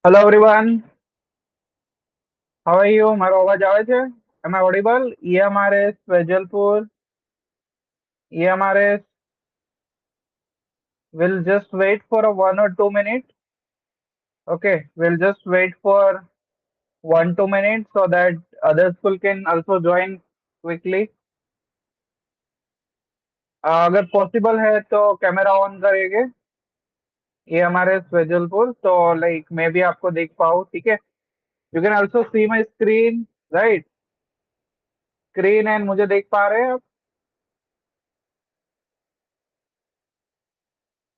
Hello everyone, how are you? મારો અવાજ આવે છે? Am I audible? EMRS Vejalpur, EMRS will just wait for a 1 or 2 minutes. Okay, we'll just wait for 1 2 minutes so that other school can also join quickly. अगर possible है तो camera on करेंगे EMRS Vejalpur, तो like मैं भी आपको देख पाऊँ, ठीक है? You can also see my screen, right? Screen and मुझे देख पा रहे हैं आप?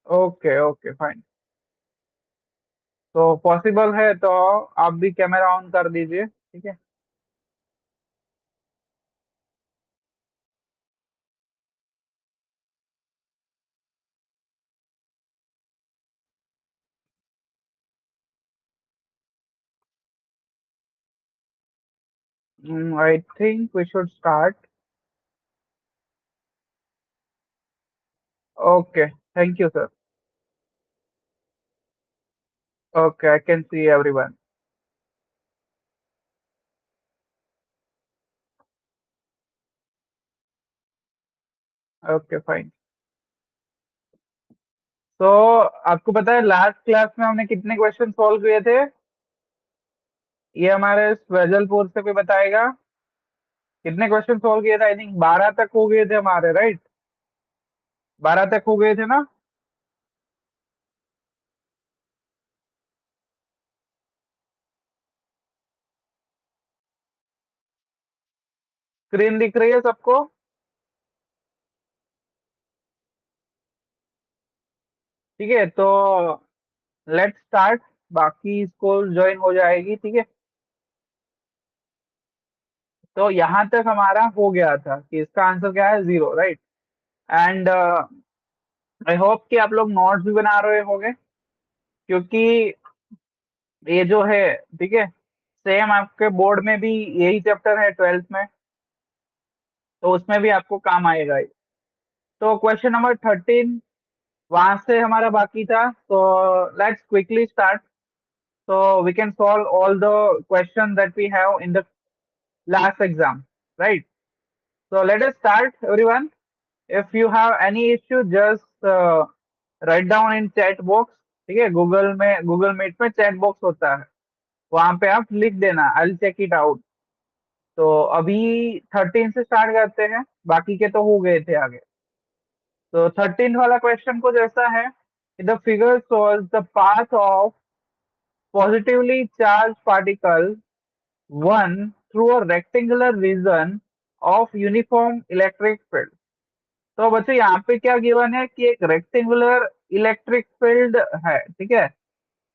Okay okay fine. तो पॉसिबल है तो आप भी कैमरा ऑन कर दीजिए, ठीक है? I think we should start. Okay, thank you sir. Okay, I can see everyone. Okay fine. तो आपको पता है लास्ट क्लास में हमने कितने क्वेश्चन सॉल्व किए थे? ये हमारे वेजलपुर से कोई बताएगा कितने क्वेश्चन सॉल्व किए थे? आई थिंक 12 तक हो गए थे हमारे, राइट? 12 तक हो गए थे ना? स्क्रीन दिख रही है सबको? ठीक है, तो लेट्स स्टार्ट। बाकी स्कूल ज्वाइन हो जाएगी, ठीक है? तो यहाँ तक हमारा हो गया था कि इसका आंसर क्या है, 0, राइट? एंड आई होप कि आप लोग नोट्स भी बना रहे होंगे, क्योंकि ये जो है, ठीक है, सेम आपके बोर्ड में भी यही चैप्टर है 12th में, तो उसमें भी आपको काम आएगा ये। तो क्वेश्चन नंबर 13 वहां से हमारा बाकी था, तो let's quickly start. so we can solve all the questions that we have in the last exam, right? So let us start, everyone. If you have any issue, just write down in chat box, ठीक है? Google meet में chat box होता है, वहां पे आप लिख देना, आई चेक इट आउट। तो अभी 13 से स्टार्ट करते हैं, बाकी के तो हो गए थे आगे। तो 13 वाला क्वेश्चन कुछ ऐसा है, the figure shows the path of positively charge particle one through a rectangular reason of uniform electric field. तो बच्चे यहाँ पे क्या गिवन है कि एक रेक्टेंगुलर इलेक्ट्रिक फील्ड है, ठीक है?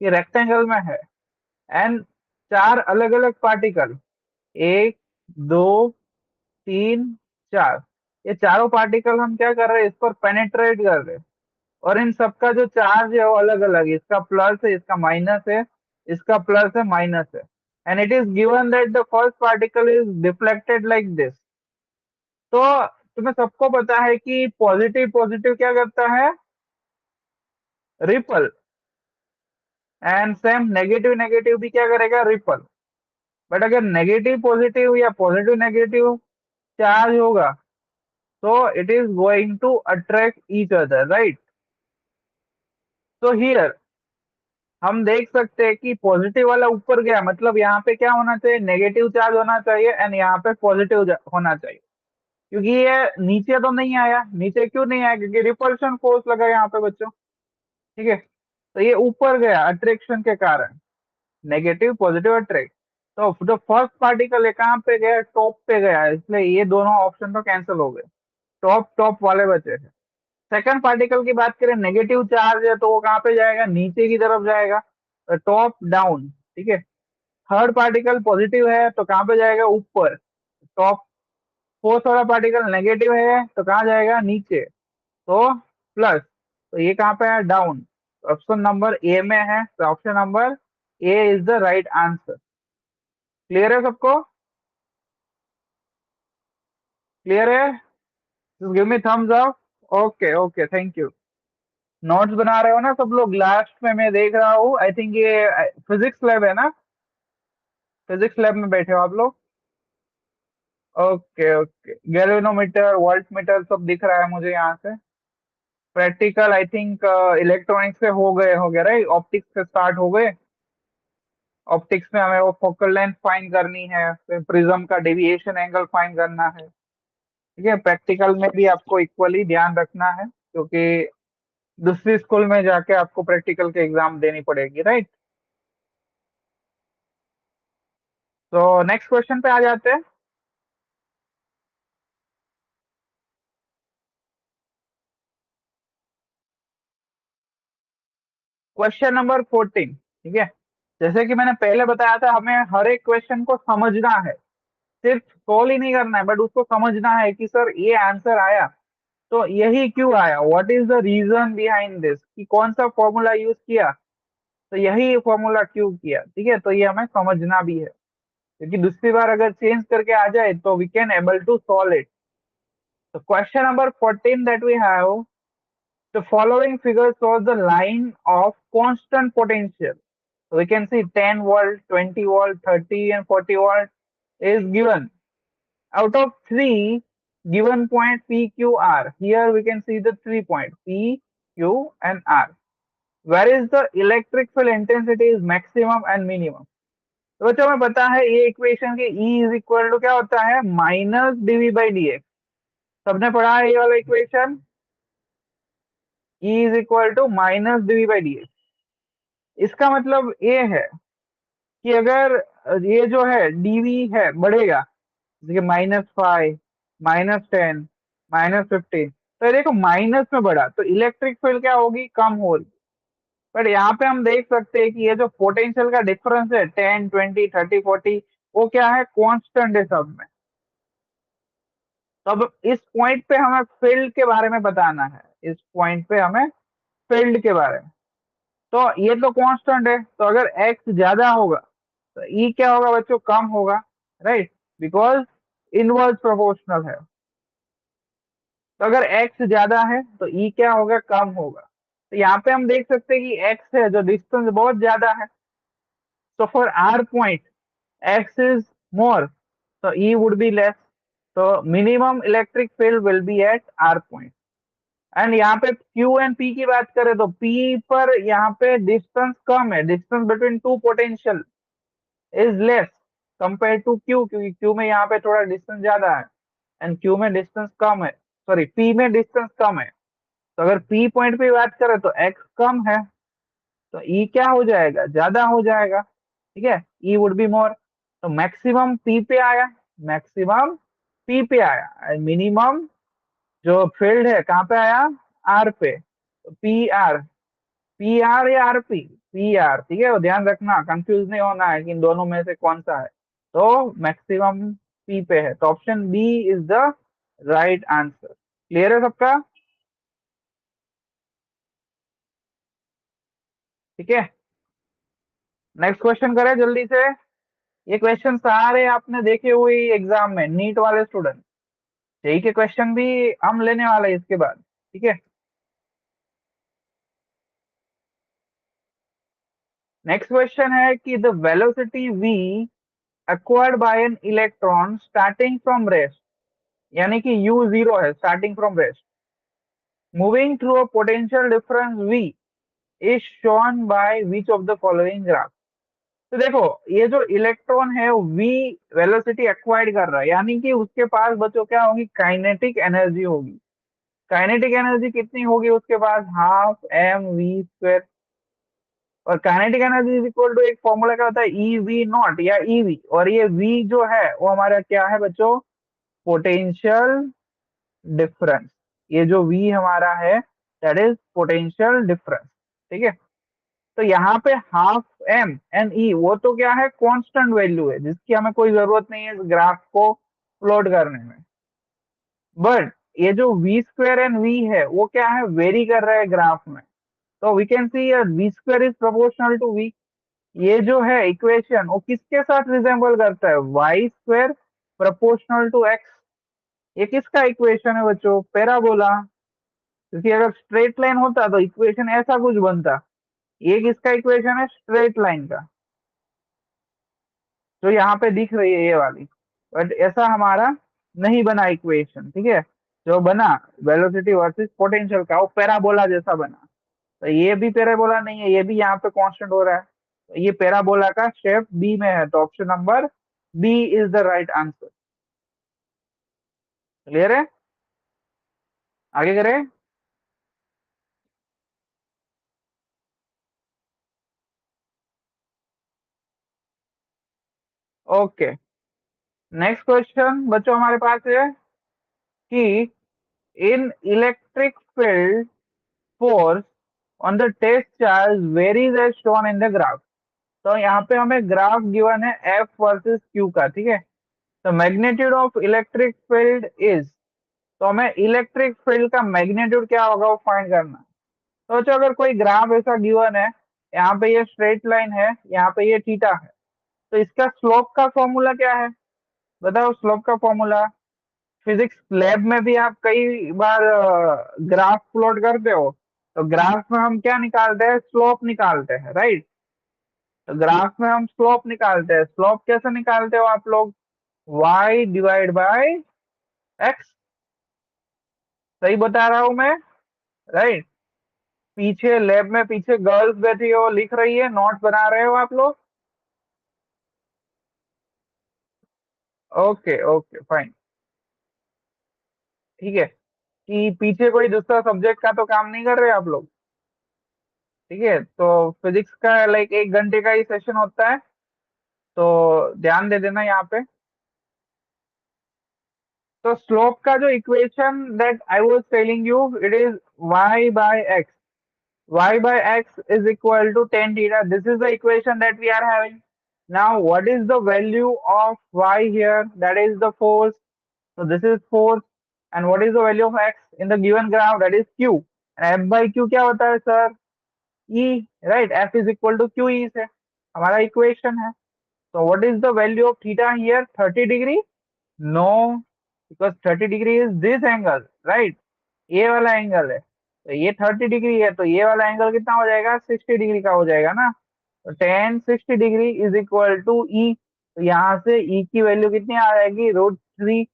ये रेक्टेंगल में है, एंड चार अलग अलग पार्टिकल, 1 2 3 4, ये चारों पार्टिकल हम क्या कर रहे हैं, इस पर पेनेट्रेट कर रहे हैं। और इन सबका जो चार्ज है वो अलग अलग है, इसका प्लस है, इसका माइनस है, इसका प्लस है, माइनस है। And it is given that the first particle is deflected like this. तो तुम्हें सबको पता है कि पॉजिटिव पॉजिटिव क्या करता है, repel. And same negative negative भी क्या करेगा, रिपल। बट अगर नेगेटिव पॉजिटिव या पॉजिटिव नेगेटिव चार्ज होगा, तो it is going to attract each other, right? तो हियर हम देख सकते हैं कि पॉजिटिव वाला ऊपर गया, मतलब यहाँ पे क्या होना चाहिए, नेगेटिव चार्ज होना चाहिए, एंड यहाँ पे पॉजिटिव होना चाहिए। क्योंकि ये नीचे तो नहीं आया, नीचे क्यों नहीं आया, क्योंकि रिपल्शन फोर्स लगा यहाँ पे बच्चों, ठीक है? तो ये ऊपर गया अट्रैक्शन के कारण, नेगेटिव पॉजिटिव अट्रैक्ट। तो जो फर्स्ट पार्टिकल है कहाँ पे गया, टॉप पे गया, इसलिए ये दोनों ऑप्शन तो कैंसिल हो गए, टॉप टॉप वाले बचे थे। सेकंड पार्टिकल की बात करें, नेगेटिव चार्ज है तो वो कहाँ पे जाएगा, नीचे की तरफ जाएगा, टॉप डाउन, ठीक है? थर्ड पार्टिकल पॉजिटिव है तो कहाँ पे जाएगा, ऊपर, टॉप। फोर्थ वाला पार्टिकल नेगेटिव है तो कहाँ जाएगा, नीचे, तो प्लस। तो ये कहाँ पे है, डाउन। ऑप्शन नंबर ए में है, तो option number A is the right answer. Clear है सबको? क्लियर है? Give me thumbs up. Okay okay, thank you. Notes बना रहे हो ना सब लोग? लास्ट में मैं देख रहा हूँ, आई थिंक ये फिजिक्स लैब है ना? फिजिक्स लैब में बैठे हो आप लोग? Okay okay, galvanometer, volt meter सब दिख रहा है मुझे यहाँ से। प्रैक्टिकल आई थिंक इलेक्ट्रॉनिक्स से हो गए राइट, ऑप्टिक्स से स्टार्ट हो गए। ऑप्टिक्स में हमें वो फोकल लेंथ फाइंड करनी है, फिर प्रिज्म का डेविएशन एंगल फाइंड करना है। ठीक है, प्रैक्टिकल में भी आपको इक्वली ध्यान रखना है, क्योंकि दूसरी स्कूल में जाके आपको प्रैक्टिकल के एग्जाम देनी पड़ेगी, राइट? तो नेक्स्ट क्वेश्चन पे आ जाते हैं। Question number 14। ठीक है, जैसे कि मैंने पहले बताया था, हमें हर एक क्वेश्चन को समझना है, सिर्फ सॉल्व ही नहीं करना है, बट उसको समझना है कि सर ये आंसर आया तो यही क्यों आया, what is the reason behind this, कि कौन सा फॉर्मूला यूज किया, तो यही फॉर्मूला क्यों किया। ठीक है, तो ये हमें समझना भी है, क्योंकि दूसरी बार अगर चेंज करके आ जाए तो we can able to solve it. तो question number 14 that we have, the following figure shows the line of constant potential. So we can see 10 volt, 20 volt, 30 and 40 volt is given. Out of three given point P, Q, R, here we can see the 3 points P, Q and R. Where is the electric field intensity is maximum and minimum? तो बच्चों हमें पता है ये equation के E is equal to क्या होता है, minus dv by d x. सबने पढ़ा है ये वाला equation, E is equal to minus dv by d x. इसका मतलब ये है कि अगर ये जो है डीवी है बढ़ेगा, जैसे -5, -10, -15, तो ये देखो माइनस में बढ़ा तो इलेक्ट्रिक फील्ड क्या होगी, कम होगी। बट यहाँ पे हम देख सकते हैं कि ये जो पोटेंशियल का डिफरेंस है 10, 20, 30, 40, वो क्या है, कांस्टेंट है सब में। तो अब इस पॉइंट पे हमें फील्ड के बारे में बताना है, इस पॉइंट पे हमें फील्ड के बारे में। तो ये तो कांस्टेंट है, तो अगर एक्स ज्यादा होगा तो ई क्या होगा बच्चों, कम होगा, राइट? बिकॉज इनवर्स प्रोपोर्शनल है। तो अगर एक्स ज्यादा है तो ई क्या होगा, कम होगा। तो यहाँ पे हम देख सकते हैं कि एक्स है जो डिस्टेंस बहुत ज्यादा है, so for r point x is more, so e would be less, so minimum electric field will be at r point. And यहाँ पे q एंड p की बात करें तो p पर यहाँ पे डिस्टेंस कम है, distance between two potential is less compare to q, क्योंकि q में यहाँ पे थोड़ा डिस्टेंस ज्यादा है एंड q में डिस्टेंस कम है, सॉरी p में डिस्टेंस कम है। तो अगर p पॉइंट पे बात करें तो x कम है, तो ई क्या हो जाएगा, ज्यादा हो जाएगा। ठीक है, ई वुड बी मोर। तो मैक्सिमम पी पे आया, मैक्सिमम पी पे आया, मिनिमम जो फील्ड है कहाँ पे आया, आर पे। तो पी आर, पी आर या आर पी, पी आर। ठीक है, वो ध्यान रखना, कंफ्यूज नहीं होना है कि इन दोनों में से कौन सा है। तो मैक्सिमम पी पे है, तो option B is the right answer. Clear है सबका? ठीक है, नेक्स्ट क्वेश्चन करें जल्दी से। ये क्वेश्चन सारे आपने देखे हुए एग्जाम में, नीट वाले स्टूडेंट, यही के क्वेश्चन भी हम लेने वाले हैं इसके बाद। ठीक है, नेक्स्ट क्वेश्चन है कि the velocity v acquired by an electron starting from rest, यानी कि u जीरो है, starting from rest, moving through a potential difference v is shown by which of the following graph. तो देखो, ये जो electron है v वेलोसिटी एक्वायर्ड कर रहा है, यानी कि उसके पास बच्चों क्या होगी, काइनेटिक एनर्जी होगी। काइनेटिक एनर्जी कितनी होगी उसके पास, हाफ एम वी स्क्वायर। और kinetic energy is equal to, एक फॉर्मूला क्या होता है, ई वी नॉट या ई वी, और ये वी जो है वो हमारा क्या है बच्चों, पोटेंशियल डिफरेंस। ये जो वी हमारा है दैट इज पोटेंशियल डिफरेंस। ठीक है, तो यहाँ पे हाफ एम एंड ई वो तो क्या है, कांस्टेंट वैल्यू है, जिसकी हमें कोई जरूरत नहीं है इस ग्राफ को प्लॉट करने में। बट ये जो वी स्क्वायर एंड वी है वो क्या है, वेरी कर रहा है ग्राफ में। तो we can see v square is proportional to v. ये जो है इक्वेशन वो किसके साथ रिजेंबल करता है, y square proportional to x. ये किसका इक्वेशन है बच्चों, पैराबोला। क्योंकि अगर स्ट्रेट लाइन होता तो इक्वेशन ऐसा कुछ बनता। ये किसका इक्वेशन है? स्ट्रेट लाइन का, जो यहाँ पे दिख रही है ये वाली। बट ऐसा हमारा नहीं बना इक्वेशन, ठीक है। जो बना वेलोसिटी वर्सेस पोटेंशियल का, वो पैराबोला जैसा बना। तो ये भी पैराबोला नहीं है, ये भी यहाँ पे कांस्टेंट हो रहा है। तो ये पैराबोला का शेप बी में है, तो option number B is the right answer. Clear है? आगे करें। ओके, नेक्स्ट क्वेश्चन बच्चों हमारे पास है कि in electric field force on the test charge varies as shown in the graph. तो यहाँ पे हमें ग्राफ गिवन है एफ वर्सेस क्यू का, ठीक है। तो magnitude of electric field is, तो हमें इलेक्ट्रिक फील्ड का मैग्नीट्यूड क्या होगा वो फाइंड करना है। तो बच्चों अगर कोई ग्राफ ऐसा गिवन है, यहाँ पे ये स्ट्रेट लाइन है, यहाँ पे ये थीटा है, तो इसका स्लोप का फॉर्मूला क्या है? बताओ स्लोप का फॉर्मूला। फिजिक्स लैब में भी आप कई बार ग्राफ प्लॉट करते हो, तो ग्राफ में हम क्या निकालते हैं? स्लोप निकालते हैं, राइट। तो ग्राफ में हम स्लोप निकालते हैं। स्लोप कैसे निकालते हो आप लोग? y divide by x. सही बता रहा हूं मैं? राइट। पीछे लैब में पीछे गर्ल्स बैठी हो, लिख रही है, नोट्स बना रहे हो आप लोग? ओके ओके फाइन, ठीक है। कि पीछे कोई दूसरा सब्जेक्ट का तो काम नहीं कर रहे आप लोग? ठीक है, तो फिजिक्स का लाइक 1 घंटे का ही सेशन होता है, तो ध्यान दे देना यहाँ पे। तो स्लोप का जो equation that I was telling you, it is y by x. y by x is equal to tan theta. This is the equation that we are having. Now, what is the value of y here? That is the force. So this is force. And what is the value of x in the given graph? That is q. And f by q क्या होता है sir? E, right? F is equal to q e से हमारा equation है। So what is the value of theta here? 30 degree? No, because 30 degree is this angle, right? ये वाला angle है, तो ये 30 डिग्री है, तो ये वाला एंगल कितना हो जाएगा? 60 डिग्री का हो जाएगा ना। तो tan 60 degree is equal to E. तो यहाँ से ई की वैल्यू कितनी आ जाएगी? √3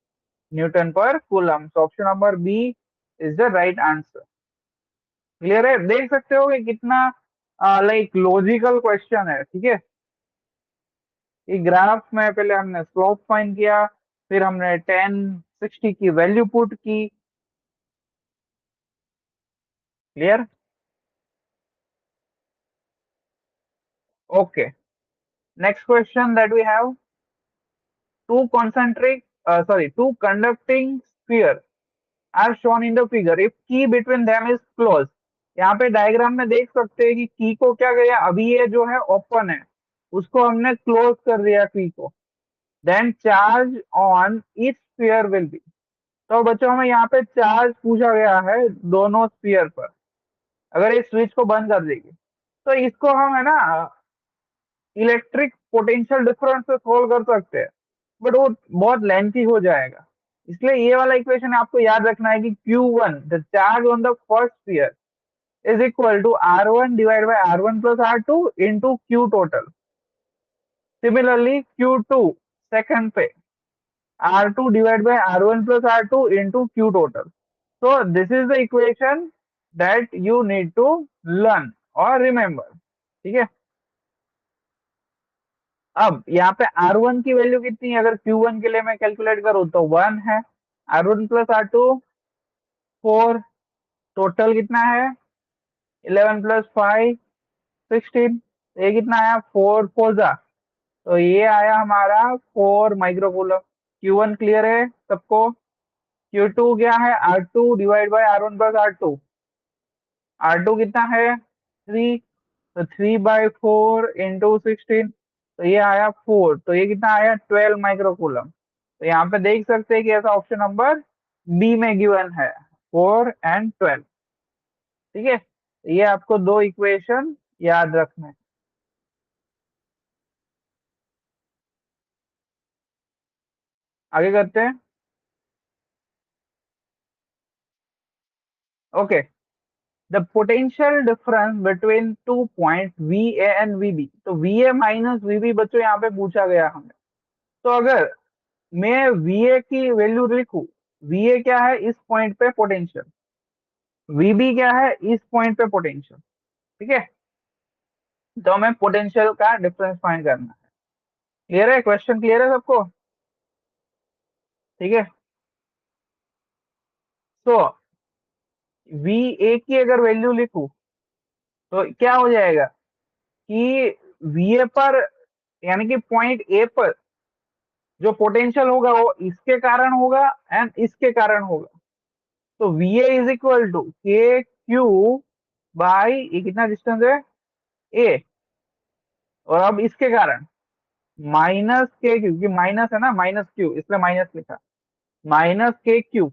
न्यूटन पर कूलम। तो option number B is the right answer. Clear है? देख सकते हो कि कितना लाइक लॉजिकल क्वेश्चन है, ठीक है। ये ग्राफ में पहले हमने स्लोप फाइंड किया, फिर हमने 10 60 की वैल्यू पुट की। Clear? Okay, next question that we have, two conducting sphere are shown in the figure if key between them is closed। यहाँ पे डायग्राम में देख सकते हैं कि की को क्या किया, अभी ये जो है ओपन है, उसको हमने क्लोज कर दिया की को। Then charge on each sphere will be. तो बच्चों हमें यहाँ पे चार्ज पूछा गया है दोनों स्फीयर पर, अगर इस स्विच को बंद कर देगी, तो इसको हम है ना इलेक्ट्रिक पोटेंशियल डिफरेंस से सोल्व कर सकते हैं, बट वो बहुत लेंथी हो जाएगा। इसलिए ये वाला इक्वेशन आपको याद रखना है कि Q1 the charge on the first sphere is equal to R1 divide by R1 plus R2 into q total. Similarly Q2 second पे R2 divide by R1 plus R2 into q total. So this is the equation that you need to learn or remember, ठीक है। अब यहाँ पे R1 की value कितनी है? अगर Q1 के लिए मैं कैलकुलेट करूँ तो 1 है। R1 प्लस R2 4, टोटल कितना है? 11 प्लस 5 16। ये कितना आया? 4 फोर, तो ये आया हमारा 4 माइक्रोकूलम। Q1 क्लियर है सबको? Q2 क्या है? R2 divide by R1 plus R2। R2 कितना है? 3, तो 3/4 इंटू 16, तो ये आया 4, तो ये कितना आया? 12 माइक्रोकूलम। तो यहाँ पे देख सकते हैं कि ऐसा ऑप्शन नंबर बी में गिवन है, 4 और 12। ठीक है, तो ये आपको दो इक्वेशन याद रखना है। आगे करते हैं। Okay, the potential difference between 2 point V A and V B. तो we A minus V B बच्चों यहाँ पे पूछा गया हमें। तो अगर मैं वी ए की वैल्यू लिखूं, वी ए क्या है इस पॉइंट पे पोटेंशियल, वी बी क्या है इस पॉइंट पे पोटेंशियल, ठीक है। तो हमें पोटेंशियल का डिफरेंस फाइंड करना है। क्लियर है, क्वेश्चन क्लियर है सबको? ठीक है। तो वी ए की अगर वैल्यू लिखूं तो क्या हो जाएगा कि वी ए पर, यानी कि पॉइंट ए पर जो पोटेंशियल होगा वो इसके कारण होगा एंड इसके कारण होगा। तो we a is equal to k Q by, ये कितना डिस्टेंस है ए, और अब इसके कारण माइनस के, क्योंकि माइनस है ना, माइनस क्यू इसलिए माइनस लिखा, माइनस के क्यू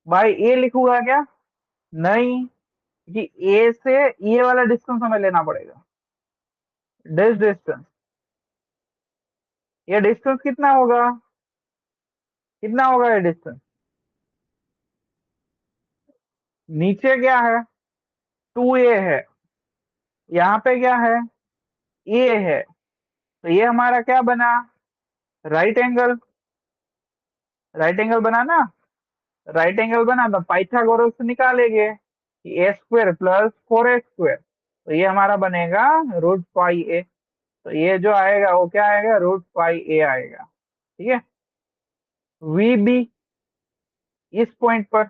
बाई ए लिखूंगा क्या? नहीं, कि ए से ये वाला डिस्टेंस हमें लेना पड़ेगा, दिस डिस्टेंस। ये डिस्टेंस कितना होगा, कितना होगा ये डिस्टेंस? नीचे क्या है, 2a है, यहाँ पे क्या है, a है। तो ये हमारा क्या बना, राइट एंगल, राइट एंगल बना ना, राइट एंगल बना तो पाइथागोरस से निकालेंगे कि ए स्क्वायर प्लस 4a स्क्वायर, तो ये हमारा बनेगा रूट पाई ए। तो ये जो आएगा वो क्या आएगा, रूट पाई ए आएगा। ठीक है। वी बी इस पॉइंट पर,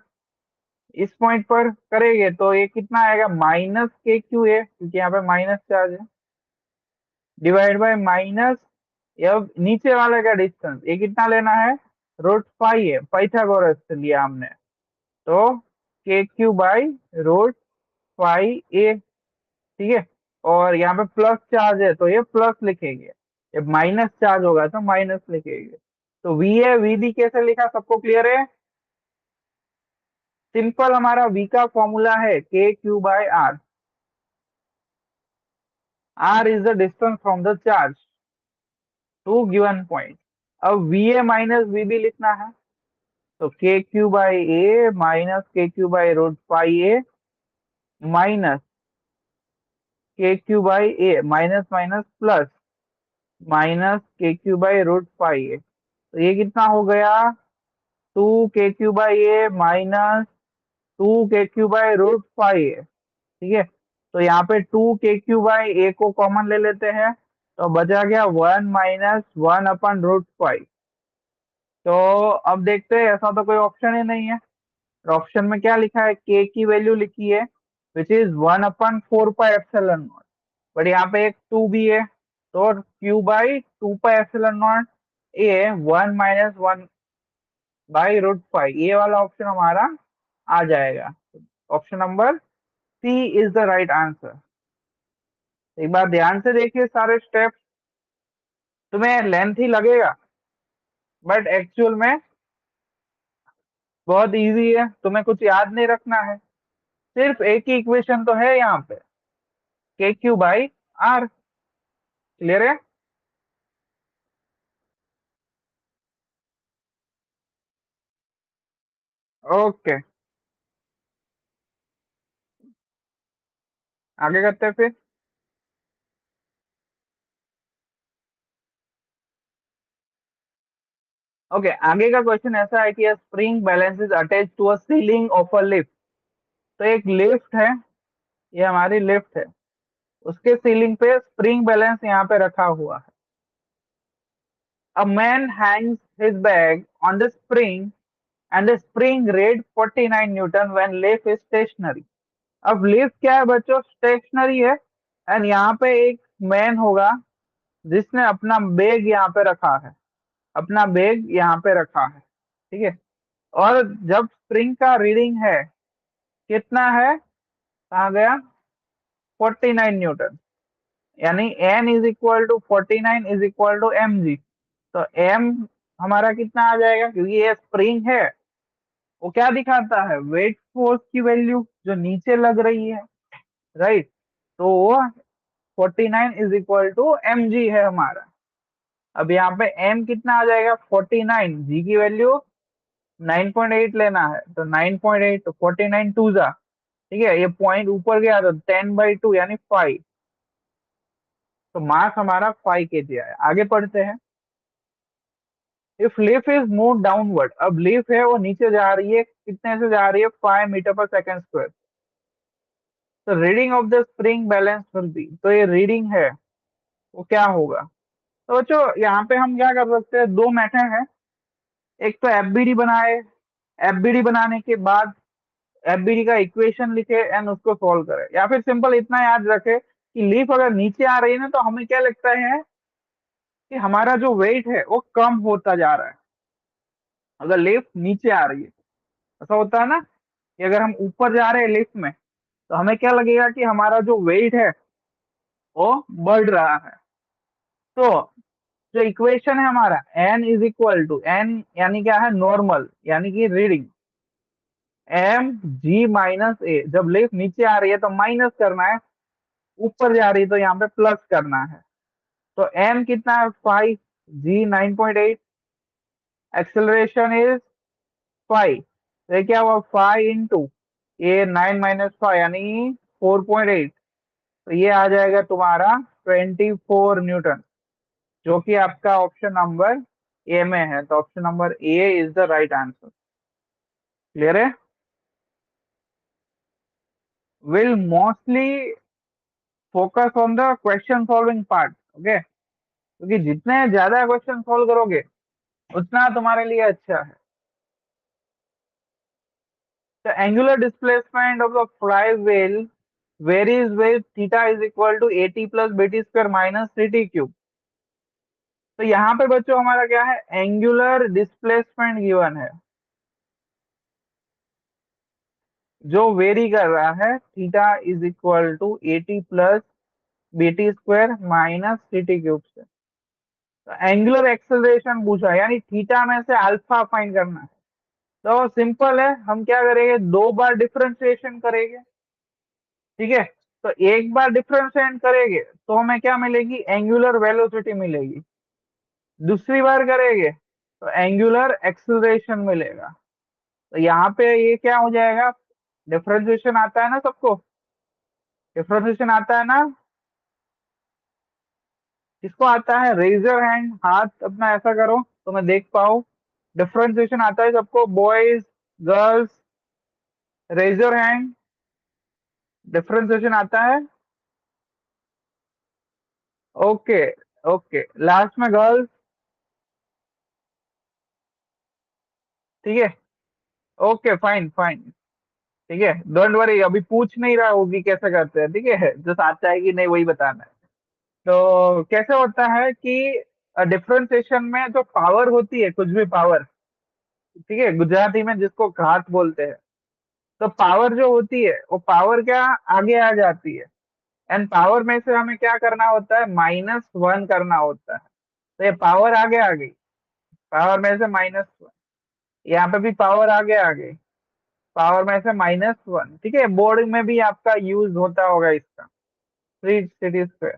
इस पॉइंट पर करेंगे तो ये कितना आएगा, माइनस के क्यू ए, क्योंकि यहाँ पे माइनस चार्ज है, डिवाइड बाय माइनस, अब नीचे वाले का डिस्टेंस ये कितना लेना है, रूट पाई है, पाइथागोरस से लिया हमने। तो K Q by root pi ए। ठीक है। और यहाँ पे प्लस चार्ज है तो ये प्लस लिखेंगे, जब माइनस चार्ज होगा तो माइनस लिखेंगे। तो वी है, वी बी कैसे लिखा, सबको क्लियर है? सिंपल, हमारा वी का फॉर्मूला है K Q by R. R is the distance from the charge to given point. अब V A minus V B लिखना है, तो K Q by A minus K Q by root pi A minus K Q by A, minus minus plus, minus K Q by root pi A. तो ये कितना हो गया, 2 के Q by A minus 2 के क्यू बाई रूट पाई ए। ठीक है। तो यहाँ पे 2 के क्यू बाई ए को कॉमन ले लेते हैं, तो बचा गया 1 - 1/√5। तो अब देखते हैं, ऐसा तो कोई ऑप्शन ही नहीं है। ऑप्शन में क्या लिखा है, के की वैल्यू लिखी है विच इज 1/4πε0, बट यहाँ पे एक 2 भी है, तो Q/2πε0 ए 1 - 1/√5, ये वाला ऑप्शन हमारा आ जाएगा। Option number C is the right answer. एक बार ध्यान से देखिए सारे स्टेप, तुम्हें लेंथ ही लगेगा बट एक्चुअल में बहुत इजी है, तुम्हें कुछ याद नहीं रखना है, सिर्फ एक ही इक्वेशन तो है यहाँ पे, के क्यू बाई आर। क्लियर है? ओके, आगे करते हैं फिर। ओके, आगे का क्वेश्चन ऐसा है कि spring balance is attach to a ceiling of a lift. तो एक लिफ्ट है, ये हमारी लिफ्ट है, उसके सीलिंग पे स्प्रिंग बैलेंस यहाँ पे रखा हुआ है। A man Hanks his bag on the spring and the spring rate 49 Newton when lift is stationary. अब लिफ्ट क्या है बच्चों, स्टेशनरी है, एंड यहाँ पे एक मैन होगा जिसने अपना बैग यहाँ पे रखा है, अपना बैग यहाँ पे रखा है। ठीक है। और जब स्प्रिंग का रीडिंग है, कितना है, कहाँ गया, 49 न्यूटन, यानी n is equal to 49 is equal to m g. तो एम हमारा कितना आ जाएगा, क्योंकि ये स्प्रिंग है, वो क्या दिखाता है, वेट फोर्स की वैल्यू जो नीचे लग रही है, राइट। तो वो 49 is equal to m g है हमारा। अब यहाँ पे एम कितना आ जाएगा, 49, जी की वैल्यू 9.8 लेना है, तो 9.8, तो 49 टू जा ठीक है, ये पॉइंट ऊपर गया तो 10/2 यानी 5। तो मास हमारा 5 kg आया। आगे पढ़ते हैं। If leaf is move downward, अब लीफ है वो नीचे जा रही है, कितने से जा रही है, 5 मीटर पर सेकेंड स्क्वायर। तो reading of the spring balance will be, तो ये रीडिंग है वो क्या होगा। तो बच्चों यहाँ पे हम क्या कर सकते हैं, दो मेथड है। एक तो एफबीडी बनाए, एफबीडी बनाने के बाद एफबीडी का इक्वेशन लिखे एंड उसको सॉल्व करें, या फिर सिंपल इतना याद रखे कि लीफ अगर नीचे आ रही है ना, तो हमें क्या लगता है कि हमारा जो वेट है वो कम होता जा रहा है। अगर लिफ्ट नीचे आ रही है, ऐसा होता है ना कि अगर हम ऊपर जा रहे हैं लिफ्ट में, तो हमें क्या लगेगा कि हमारा जो वेट है वो बढ़ रहा है। तो जो इक्वेशन है हमारा, n is equal to n यानी क्या है, नॉर्मल यानी कि reading, m g minus a. जब लिफ्ट नीचे आ रही है तो माइनस करना है, ऊपर जा रही है तो यहाँ पे प्लस करना है। तो एम कितना है, 5, जी 9.8, एक्सेलरेशन इज 5। तो ये क्या हुआ, 5 इंटू ये 9 - 5 यानी 4.8। तो ये आ जाएगा तुम्हारा 24 न्यूटन, जो कि आपका ऑप्शन नंबर ए में है। तो option number A is the right answer. Clear है। Will mostly focus on the question solving part. Okay, क्योंकि जितने ज्यादा क्वेश्चन सॉल्व करोगे उतना तुम्हारे लिए अच्छा है। The angular displacement of the flywheel varies with theta is equal to at plus bt square minus ct cube। तो यहाँ पे बच्चों हमारा क्या है, एंगुलर डिस्प्लेसमेंट गिवन है, जो वेरी कर रहा है, theta is equal to a t plus b t square minus ct cube से। तो एंगुलर एक्सेलरेशन पूछा है, यानी थीटा में से अल्फा फाइंड करना है। तो सिंपल है, हम क्या करेंगे, दो बार डिफरेंशिएशन करेंगे। ठीक है, तो एक बार डिफरेंशिएट करेंगे तो हमें क्या मिलेगी, एंगुलर वेलोसिटी मिलेगी। दूसरी बार करेंगे तो एंगुलर एक्सेलरेशन मिलेगा। तो यहाँ पे ये क्या हो जाएगा, डिफरेंशिएशन आता है ना सबको, डिफरेंशिएशन आता है ना, किसको आता है, रेजर हैंड, हाथ अपना ऐसा करो तो मैं देख पाऊँ। डिफरेंशिएशन आता है सबको, boys, girls, raise your hand, differentiation आता है। ओके, ओके, लास्ट में गर्ल्स। ठीक है, ओके, फाइन फाइन। ठीक है, डोंट वरी, अभी पूछ नहीं रहा होगी कैसे करते हैं। ठीक है, जो आता है कि नहीं वही बताना है। तो कैसे होता है कि डिफरेंशिएशन में जो पावर होती है, कुछ भी पावर, ठीक है, गुजराती में जिसको घात बोलते हैं, तो पावर जो होती है वो पावर क्या आगे आ जाती है, एंड पावर में से हमें क्या करना होता है, -1 करना होता है। तो ये पावर आगे आ गई, पावर में से -1, यहाँ पे भी पावर आगे आ गई, पावर में से -1। ठीक है, बोर्ड में भी आपका यूज होता होगा इसका, 3 ct स्क्वायर।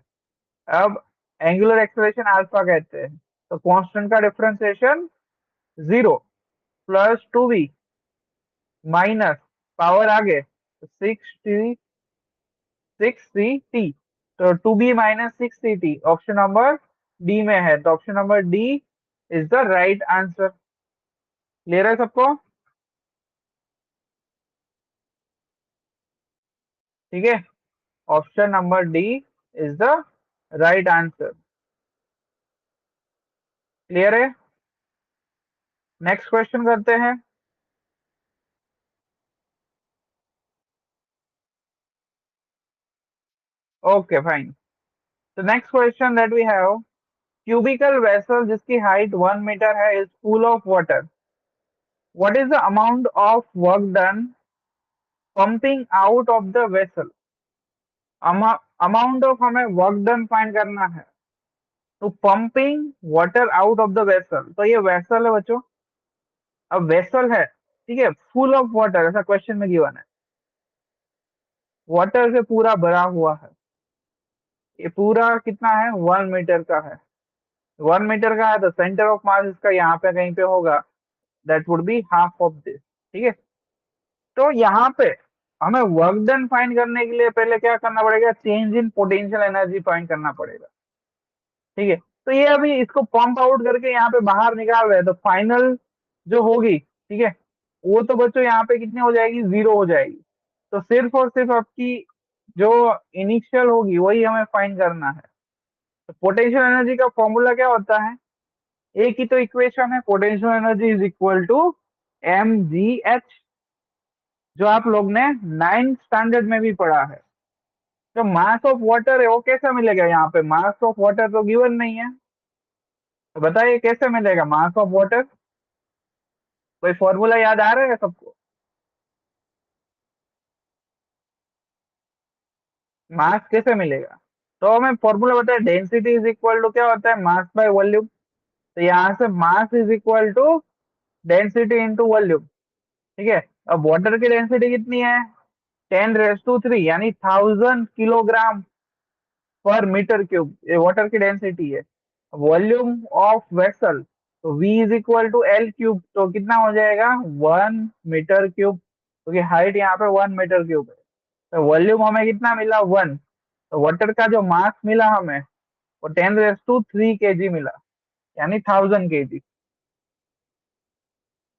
अब एंगुलर एक्सेलरेशन अल्फा कहते हैं। तो कांस्टेंट का differentiation 0 plus 2v minus power आगे 6c6ct। तो 2b minus 6ct option number D में है। तो option number D is the right answer. Clear है सबको। ठीक है, option number D is the right answer. Clear है। नेक्स्ट क्वेश्चन करते हैं। Okay fine. तो next question that we have, cubical vessel जिसकी हाइट 1 मीटर है is full of water, what is the amount of work done pumping out of the vessel. Amount of हमें work done find करना है तो pumping water out of the vessel. तो ये vessel है बच्चों, अब वेसल है, ठीक है, फुल ऑफ वाटर ऐसा क्वेश्चन में गिवन है, वाटर से पूरा भरा हुआ है। ये पूरा कितना है, 1 मीटर का है। 1 मीटर का है तो सेंटर ऑफ मास इसका यहाँ पे कहीं पे होगा, that would be half of this. ठीक है, तो यहाँ पे हमें वर्क डन फाइंड करने के लिए पहले क्या करना पड़ेगा, change in potential energy find करना पड़ेगा। ठीक है, तो ये अभी इसको पंप आउट करके यहाँ पे बाहर निकाल रहे हैं, तो फाइनल जो होगी, ठीक है, वो तो बच्चों यहाँ पे कितनी हो जाएगी, 0 हो जाएगी। तो सिर्फ और सिर्फ आपकी जो इनिशियल होगी वही हमें फाइंड करना है। तो पोटेंशियल एनर्जी का फॉर्मूला क्या होता है, एक ही तो इक्वेशन है, potential energy is equal to mgh, जो आप लोग ने 9th स्टैंडर्ड में भी पढ़ा है। जो मास ऑफ वाटर है वो कैसे मिलेगा, यहाँ पे मास ऑफ वाटर तो गिवन नहीं है, तो बताइए कैसे मिलेगा मास ऑफ वाटर। कोई फॉर्मूला याद आ रहा है सबको, मास कैसे मिलेगा। तो हमें फॉर्मूला बताया, डेंसिटी इज इक्वल टू क्या होता है, मास बाय वॉल्यूम। तो यहाँ से mass is equal to density into volume. ठीक है, अब वाटर की डेंसिटी कितनी है, 10⁻³ यानी 1000 किलोग्राम पर मीटर क्यूब, ये वाटर की डेंसिटी है। वॉल्यूम ऑफ वेसल, तो V is equal to L cube, तो कितना हो जाएगा 1 मीटर क्यूब, क्योंकि हाइट यहाँ पे 1 मीटर क्यूब है। तो वॉल्यूम हमें कितना मिला 1, तो वाटर का जो मास मिला हमें वो 10⁻³ kg मिला, यानी 1000 kg।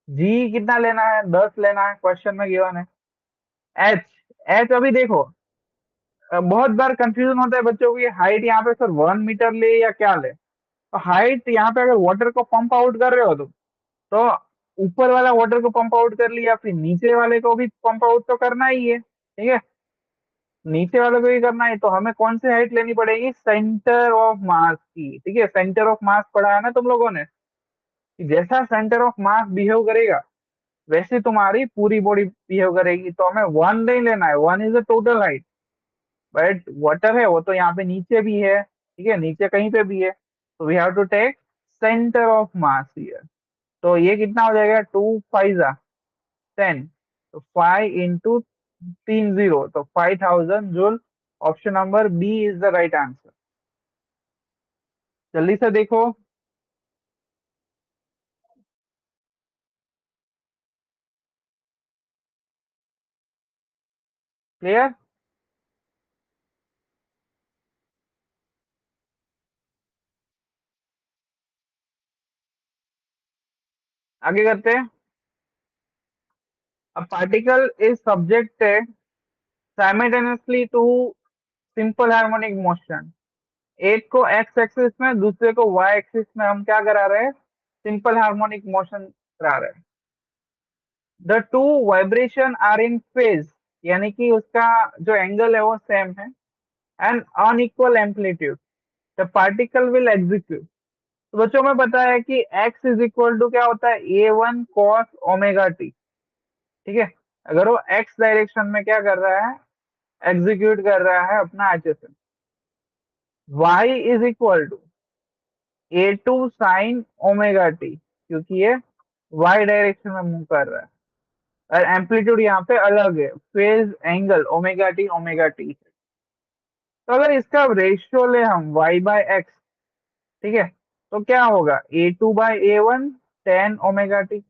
जी कितना लेना है, 10 लेना है, क्वेश्चन में गिवन है। एच, एच अभी देखो, बहुत बार कंफ्यूजन होता है बच्चों की, हाइट यहाँ पे सर 1 मीटर ले या क्या ले। तो हाइट यहाँ पे अगर वाटर को पंप आउट कर रहे हो तुम, तो ऊपर वाला वाटर को पंप आउट कर लिया, फिर नीचे वाले को भी पंप आउट तो करना ही है, ठीक है, नीचे वाले को भी करना है। तो हमें कौन सी हाइट लेनी पड़ेगी, सेंटर ऑफ मास की। ठीक है, सेंटर ऑफ मास पढ़ा है ना तुम लोगों ने, कि जैसा सेंटर ऑफ मास बिहेव करेगा वैसे तुम्हारी पूरी बॉडी बिहेव करेगी। तो हमें 1 नहीं लेना है, 1 is the total height, but water है वो तो यहाँ पे नीचे भी है, ठीक है, नीचे कहीं पे भी है, तो we have to take centre of mass here. तो ये कितना हो जाएगा, 2×5 = 10, तो 5 × 3 0, तो 5000 joule. Option number B is the right answer. जल्दी से देखो। क्लियर, आगे करते हैं। A particle is subjected simultaneously to simple harmonic motion। एक को एक्स एक्सिस में, दूसरे को वाई एक्सिस में हम क्या करा रहे हैं, सिंपल हार्मोनिक मोशन करा रहे हैं। The two vibration are in phase, यानी कि उसका जो एंगल है वो सेम है, and unequal amplitude, the particle will execute. तो बच्चों में पता है कि एक्स इज इक्वल टू क्या होता है, A1 cos ω t। ठीक है, अगर वो एक्स डायरेक्शन में क्या कर रहा है, एग्जीक्यूट कर रहा है अपना HSN. Y is equal to A2 sin ω t, क्योंकि ये वाई डायरेक्शन में मूव कर रहा है, और एम्पलीट्यूड यहाँ पे अलग है, फेज एंगल ω t। तो अगर इसका रेशियो ले हम y/x, ठीक है, तो क्या होगा, A2/A1 tan ω t।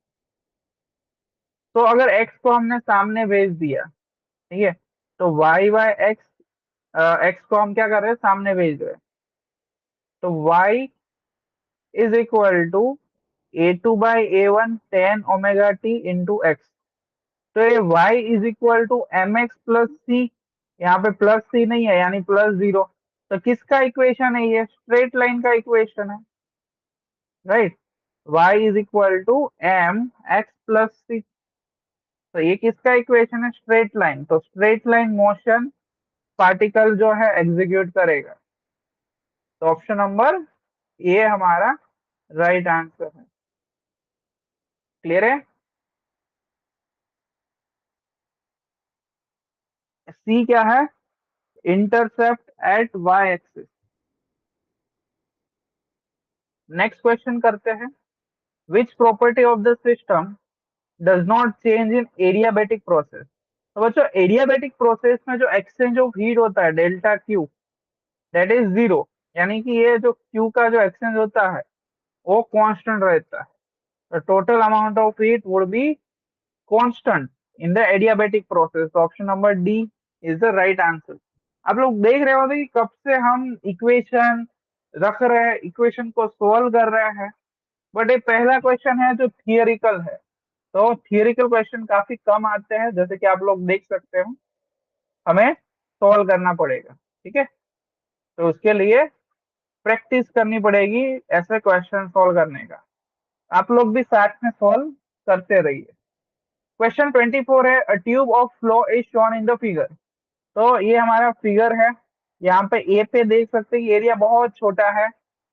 तो अगर x को हमने सामने भेज दिया, ठीक है, तो y/x, x को हम क्या कर रहे हैं, सामने भेज रहे हैं, तो y is equal to A2/A1 tan ω t × x। तो ये y is equal to mx plus C, यहाँ पे प्लस सी नहीं है यानी +0। तो किसका इक्वेशन है, ये स्ट्रेट लाइन का इक्वेशन है, right. y is equal to mx plus C, तो ये किसका इक्वेशन है, स्ट्रेट लाइन। तो स्ट्रेट लाइन मोशन पार्टिकल जो है एग्जीक्यूट करेगा। तो ऑप्शन नंबर ए हमारा राइट आंसर है। क्लियर है, सी क्या है, intercept at Y axis. Next question करते हैं, which property of the system does not change in adiabatic process. तो बच्चों एडियाबैटिक प्रोसेस में जो एक्सचेंज ऑफ हीट होता है डेल्टा क्यू, दैट इज 0, यानी कि ये जो क्यू का जो एक्सचेंज होता है वो कांस्टेंट रहता है। The total amount of heat would be constant in the adiabatic process. Option number D is the right answer. आप लोग देख रहे होंगे कि कब से हम इक्वेशन रख रहे हैं, इक्वेशन को सोल्व कर रहे हैं, बट ये पहला क्वेश्चन है जो थियोरिकल है। तो थियोरिकल क्वेश्चन काफी कम आते हैं, जैसे कि आप लोग देख सकते हो। हमें सोल्व करना पड़ेगा, ठीक है। तो उसके लिए प्रैक्टिस करनी पड़ेगी ऐसे क्वेश्चन सोल्व करने का। आप लोग भी साथ में सोल्व करते रहिए। क्वेश्चन 24 है, a tube of flow is shown in the figure. तो ये हमारा फिगर है। यहाँ पे ए पे देख सकते हैं कि एरिया बहुत छोटा है,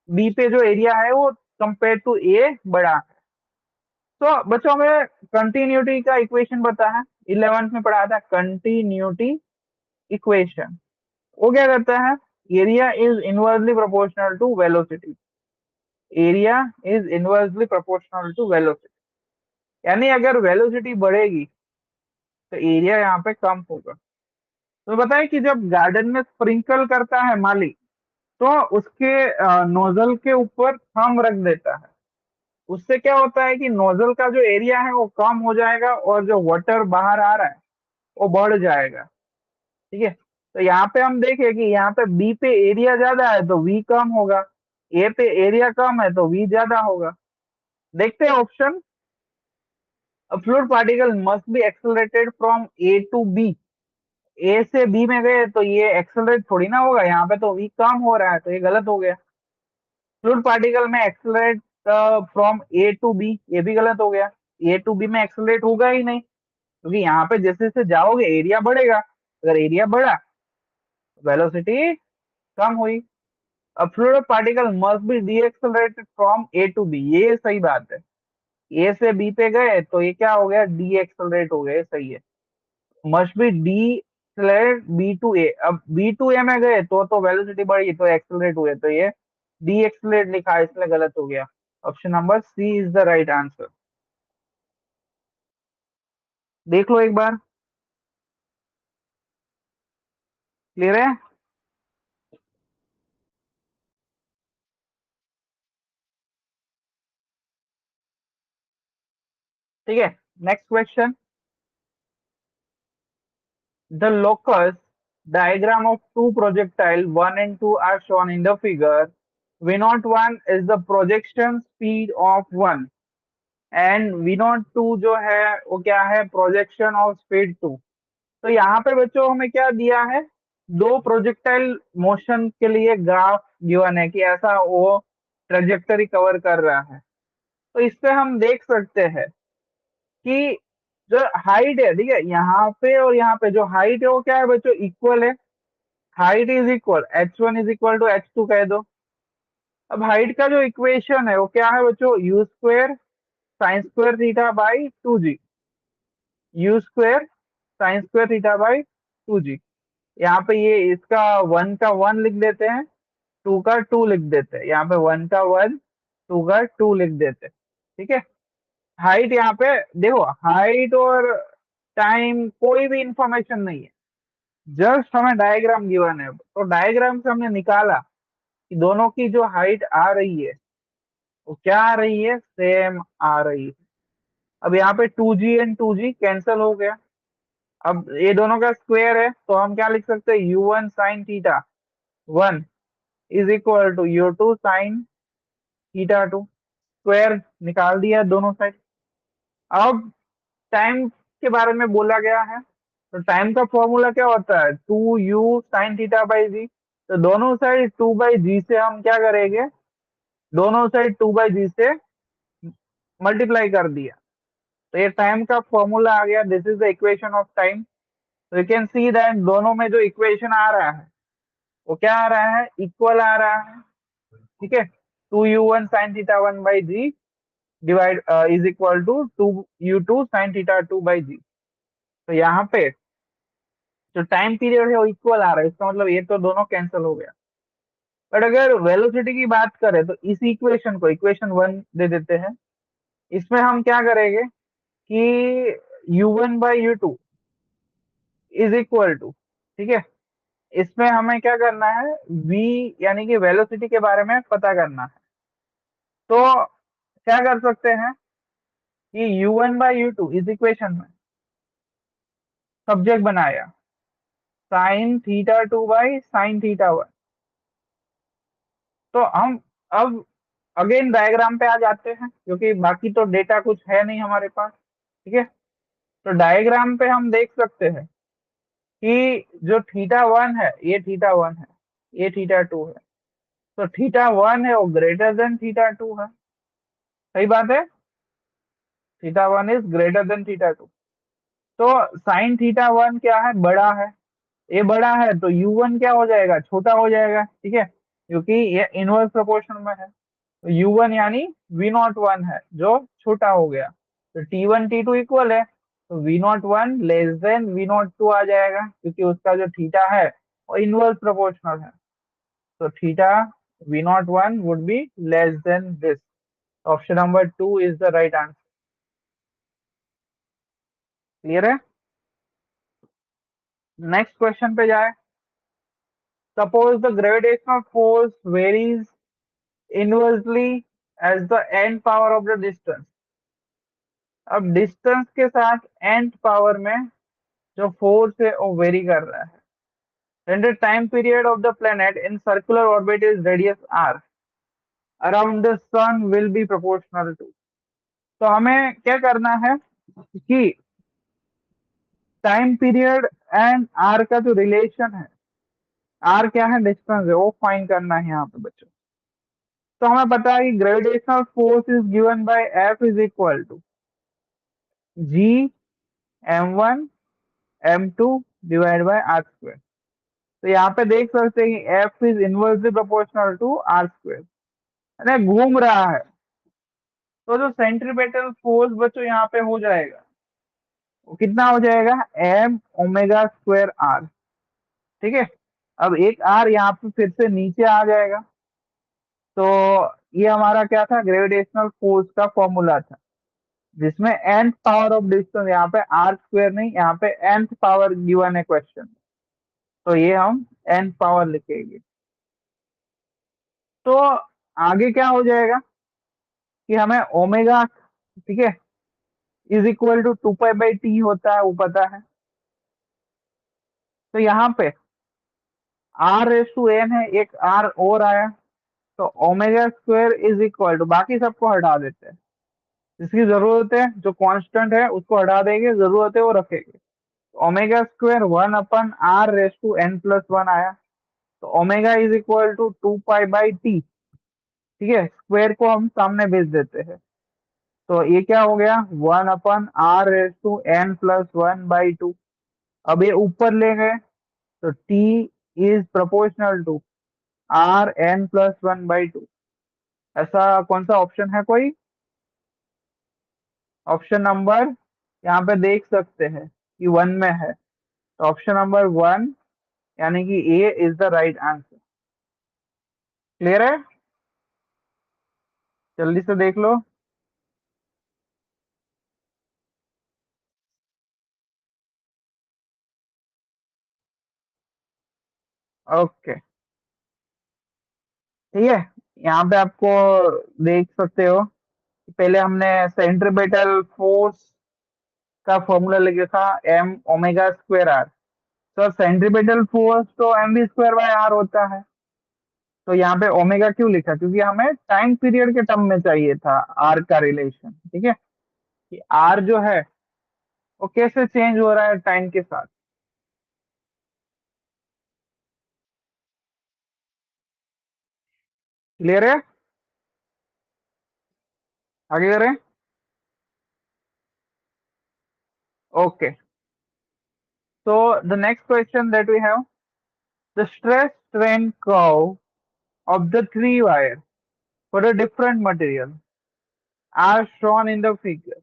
बी पे जो एरिया है वो कंपेयर टू ए बड़ा है। तो बच्चों में कंटिन्यूटी का इक्वेशन पता है, 11th में पढ़ा था कंटिन्यूटी इक्वेशन। वो क्या करता है, area is inversely proportional to velocity. Area is inversely proportional to velocity, यानी अगर वेलोसिटी बढ़ेगी तो एरिया यहाँ पे कम होगा। तो बताए कि जब गार्डन में स्प्रिंकल करता है माली, तो उसके नोजल के ऊपर थंब रख देता है। उससे क्या होता है कि नोजल का जो एरिया है वो कम हो जाएगा और जो वाटर बाहर आ रहा है वो बढ़ जाएगा, ठीक है। तो यहाँ पे हम देखें कि यहाँ पे बी पे एरिया ज्यादा है तो वी कम होगा, ए पे एरिया कम है तो वी ज्यादा होगा। देखते हैं option. A fluid particle must be accelerated from A to B. A से बी में गए तो ये एक्सेलरेट थोड़ी ना होगा, यहाँ पे तो वी कम हो रहा है, तो ये गलत हो गया। फ्लूइड पार्टिकल में accelerate from A to B, ये भी गलत हो गया। ए टू बी में एक्सेलरेट होगा ही नहीं, क्योंकि यहाँ पे जैसे जैसे जाओगे एरिया बढ़ेगा, अगर एरिया बढ़ा वेलोसिटी कम हुई। अब fluid particle must be de accelerated from A to B, ये सही बात है। ए से बी पे गए तो ये क्या हो गया, डी एक्सेलरेट हो गया, ये सही है। Must be decelerate B to A, अब बी टू ए में गए तो वेलोसिटी बढ़ी तो एक्सेलरेट हुए, तो ये डी एक्सेलरेट लिखा है इसलिए गलत हो गया। Option number C is the right answer. देख लो एक बार, क्लियर है। ठीक है, next question. The locus diagram of two projectile 1 and 2 are shown in the figure. V01 is the projection speed of 1 and V02 जो है वो क्या है, प्रोजेक्शन ऑफ स्पीड 2। तो यहाँ पे बच्चों हमें क्या दिया है, दो प्रोजेक्टाइल मोशन के लिए ग्राफ गिवन है कि ऐसा वो ट्रेजेक्टरी कवर कर रहा है। तो इससे हम देख सकते हैं कि जो हाइट है, ठीक है, यहाँ पे और यहाँ पे जो हाइट है वो क्या है बच्चों, इक्वल है। Height is equal h1 is equal to h2 कह दो। अब हाइट का जो इक्वेशन है वो क्या है बच्चों, you square sine square theta by 2g। You square sine square theta by 2g। यहाँ पे ये इसका वन का वन लिख देते हैं, टू का टू लिख देते हैं। यहाँ पे वन का वन, टू का टू लिख देते हैं, ठीक है। हाइट यहाँ पे देखो, हाइट और टाइम कोई भी इंफॉर्मेशन नहीं है, जस्ट हमें डायग्राम गिवन है। तो डायग्राम से हमने निकाला कि दोनों की जो हाइट आ रही है वो क्या आ रही है, सेम आ रही है। अब यहाँ पे 2g एंड 2g कैंसिल हो गया। अब ये दोनों का स्क्वायर है तो हम क्या लिख सकते हैं, u1 sine theta 1 is equal to u2 sine theta 2। Square निकाल दिया दोनों साइड। अब टाइम के बारे में बोला गया है, तो टाइम का फॉर्मूला क्या होता है, 2u साइन थीटा बाई जी। तो दोनों साइड 2/g से हम क्या करेंगे, दोनों साइड 2/g से मल्टीप्लाई कर दिया, तो ये टाइम का फॉर्मूला आ गया। This is the equation of time. तो यू कैन सी दैट दोनों में जो इक्वेशन आ रहा है वो क्या आ रहा है, इक्वल आ रहा है, ठीक है। 2u1 sine theta 1/g divide is equal to 2u2 sine theta 2/g। तो यहाँ पे जो टाइम पीरियड है वो इक्वल आ रहा है, इसका मतलब ये तो दोनों कैंसिल हो गया। बट अगर वेलोसिटी की बात करें तो इस इक्वेशन को इक्वेशन 1 दे देते हैं। इसमें हम क्या करेंगे कि u1/u2 इज इक्वल टू, ठीक है, इसमें हमें क्या करना है, v यानी कि वेलोसिटी के बारे में पता करना है। तो क्या कर सकते हैं कि u1/u2 इस इक्वेशन में सब्जेक्ट बनाया, sine theta two by sine theta one. तो हम अब अगेन डायग्राम पे आ जाते हैं, क्योंकि बाकी तो डेटा कुछ है नहीं हमारे पास। ठीक है, तो डायग्राम पे हम देख सकते हैं कि जो थीटा वन है, ये थीटा वन है, ये थीटा टू है। तो थीटा वन है वो ग्रेटर देन थीटा टू है। सही बात है, theta one is greater than theta two. तो साइन थीटा वन क्या है, बड़ा है। ये बड़ा है तो यू वन क्या हो जाएगा, छोटा हो जाएगा। ठीक है, क्योंकि ये इनवर्स प्रोपोर्शन में है। तो यू वन यानी वी नॉट वन है जो छोटा हो गया। तो T one T two equal है, तो V not one less than V naught two आ जाएगा, क्योंकि उसका जो थीटा है वो इनवर्स प्रोपोर्शनल है। तो theta v not one would be less than this. Option number two is the right answer. Clear है? नेक्स्ट क्वेश्चन पे जाए। Suppose the gravitational force varies inversely as the nth power of the distance. अब distance के साथ and power में जो force है वो वेरी कर रहा है। Then the time period of the planet in circular orbit is radius r around the sun will be proportional to। तो हमें क्या करना है कि टाइम पीरियड एंड आर का जो रिलेशन है, आर क्या है, डिस्टेंस है, वो फाइंड करना है यहाँ पे बच्चों। तो हमें पता है कि gravitational force is given by f is equal to g m one m two divide by r square. तो यहाँ पे देख सकते हैं कि f is inversely proportional to r square, यानी घूम रहा है। तो जो सेंट्रीपेटल फोर्स बच्चों यहाँ पे हो जाएगा वो कितना हो जाएगा, एम ओमेगा स्क्वायर आर। ठीक है, अब एक आर यहाँ पे फिर से नीचे आ जाएगा। तो ये हमारा क्या था, ग्रेविटेशनल फोर्स का फॉर्मूला था, जिसमें nth पावर ऑफ डिस्टेंस, यहाँ पे आर स्क्वायर नहीं, यहाँ पे nth पावर गिवन है क्वेश्चन। तो ये हम nth पावर लिखेंगे। तो आगे क्या हो जाएगा कि हमें ओमेगा, ठीक है, is equal to two pi by t होता है, वो पता है। तो यहाँ पे आर रेस टू एन है, एक आर और आया। तो omega square is equal to, बाकी सबको हटा देते हैं, जिसकी जरूरत है जो कांस्टेंट है उसको हटा देंगे, जरूरत है वो रखेंगे। Omega square one upon r raise to n plus one आया। तो omega is equal to two pi by t. ठीक है, स्क्वायर को हम सामने भेज देते हैं। तो ये क्या हो गया, one upon r raise to n plus one by two. अब ये ऊपर ले गए, तो t is proportional to r n plus one by two. ऐसा कौन सा ऑप्शन है कोई? ऑप्शन नंबर यहाँ पे देख सकते हैं कि वन में है। तो ऑप्शन नंबर वन यानी कि A is the right answer. Clear है? जल्दी से देख लो। ओके, ठीक है। यहाँ पे आपको देख सकते हो कि पहले हमने सेंट्रीपेटल फोर्स का फॉर्मूला लिखा था, एम ओमेगा स्क्वायर आर। तो सेंट्रीपेटल फोर्स तो m v square by r होता है। तो यहाँ पे ओमेगा क्यों लिखा, क्योंकि हमें टाइम पीरियड के टर्म में चाहिए था आर का रिलेशन। ठीक है, कि आर जो है वो कैसे चेंज हो रहा है टाइम के साथ। क्लियर है? आगे करें। Okay, so the next question that we have, the stress strain curve of the three wire for a different material are shown in the figure।